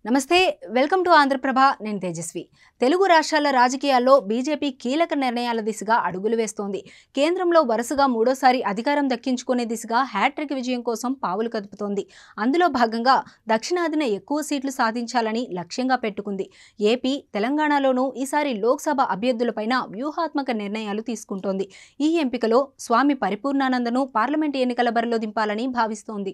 నమస్తే welcome to Andhraprabha నేను తేజస్వి తెలుగు రాష్ట్రాల రాజకీయాల్లో బీజేపీ కీలక నిర్ణయాల దిశగా అడుగులు వేస్తోంది కేంద్రంలో వరుసగా మూడోసారి అధికారం దక్కించుకునే దిశగా హ్యాట్రిక్ విజయం కోసం పావులు కదుపుతోంది అందులో భాగంగా దక్షిణాదిన ఎక్కువ సీట్లు సాధించాలని లక్ష్యంగా పెట్టుకుంది ఏపీ తెలంగాణలోనూ ఈసారి లోక్సభ అభ్యర్థులపైన వ్యూహాత్మక నిర్ణయాలు తీసుకుంటోంది ఈ ఎంపికలో స్వామి పరిపూర్ణానందను పార్లమెంట్ ఎన్నికల బరిలో దింపాలని భావిస్తోంది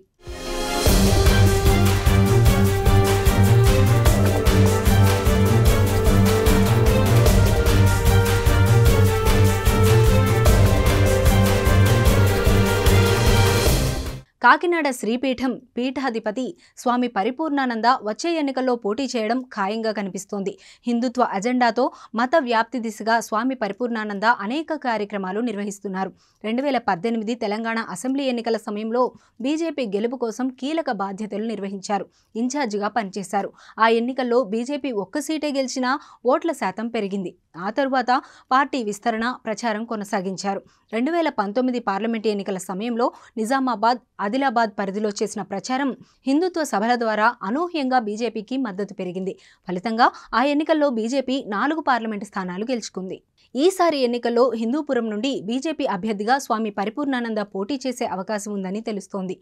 కాకినాడ శ్రీపీఠం పీఠాధిపతి స్వామి పరిపూర్ణానంద వచ్చే ఎన్నికల్లో పోటీ చేయడం ఖాయంగా కనిపిస్తోంది హిందుత్వ అజెండాతో మత వ్యాప్తి దిశగా స్వామి పరిపూర్ణానంద అనేక కార్యక్రమాలు నిర్వహిస్తున్నారు 2018 తెలంగాణ అసెంబ్లీ ఎన్నికల సమయంలో బీజేపీ గెలుపు కోసం కీలక బాధ్యతలు నిర్వహించారు ఇన్ఛార్జిగా పనిచేశారు ఆ ఎన్నికల్లో బీజేపీ ఒక్క సీటే గెలిచినా ఓట్ల శాతం పెరిగింది ఆ తరువాత పార్టీ విస్తరణ ప్రచారం కొనసాగించారు 2019 పార్లమెంటు ఎన్నికల సమయంలో నిజామాబాద్ ఆదిలాబాద్ పరిధిలో చేసిన ప్రచారం హిందుత్వ సభల ద్వారా అనూహ్యంగా బీజేపీకి మద్దతు పెరిగింది ఫలితంగా ఆ ఎన్నికల్లో బీజేపీ 4 పార్లమెంటు స్థానాలు గెలుచుకుంది ఈసారి ఎన్నికల్లో హిందూపురం నుండి బీజేపీ అభ్యర్థిగా స్వామి పరిపూర్ణానంద పోటీ చేసే అవకాశం ఉందని తెలుస్తోంది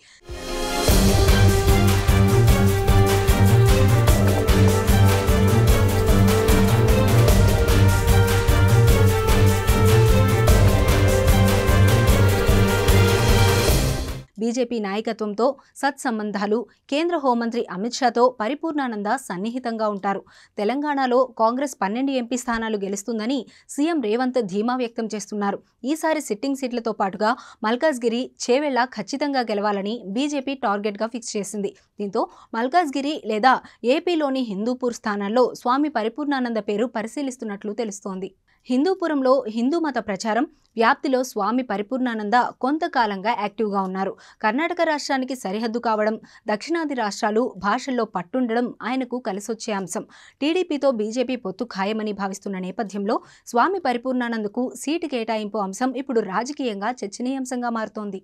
బీజేపీ నాయకత్వంతో సత్సంబంధాలు కేంద్ర హోంమంత్రి అమిత్ షాతో పరిపూర్ణానంద సన్నిహితంగా ఉంటారు తెలంగాణలో కాంగ్రెస్ 12 ఎంపీ స్థానాలు గెలుస్తుందని సీఎం రేవంత్ ధీమా వ్యక్తం చేస్తున్నారు ఈసారి సిట్టింగ్ సీట్లతో పాటుగా మల్కాజ్గిరి చేవెళ్ల ఖచ్చితంగా గెలవాలని బీజేపీ టార్గెట్గా ఫిక్స్ చేసింది దీంతో మల్కాజ్గిరి లేదా ఏపీలోని హిందూపూర్ స్థానాల్లో స్వామి పరిపూర్ణానంద పేరు పరిశీలిస్తున్నట్లు తెలుస్తోంది హిందూపురంలో హిందూ మత ప్రచారం వ్యాప్తిలో స్వామి పరిపూర్ణానంద కొంతకాలంగా యాక్టివ్గా ఉన్నారు కర్ణాటక రాష్ట్రానికి సరిహద్దు కావడం దక్షిణాది రాష్ట్రాలు భాషల్లో పట్టుండడం ఆయనకు కలిసొచ్చే అంశం టీడీపీతో బీజేపీ పొత్తు ఖాయమని భావిస్తున్న నేపథ్యంలో స్వామి పరిపూర్ణానందకు సీటు కేటాయింపు అంశం ఇప్పుడు రాజకీయంగా చర్చనీయాంశంగా మారుతోంది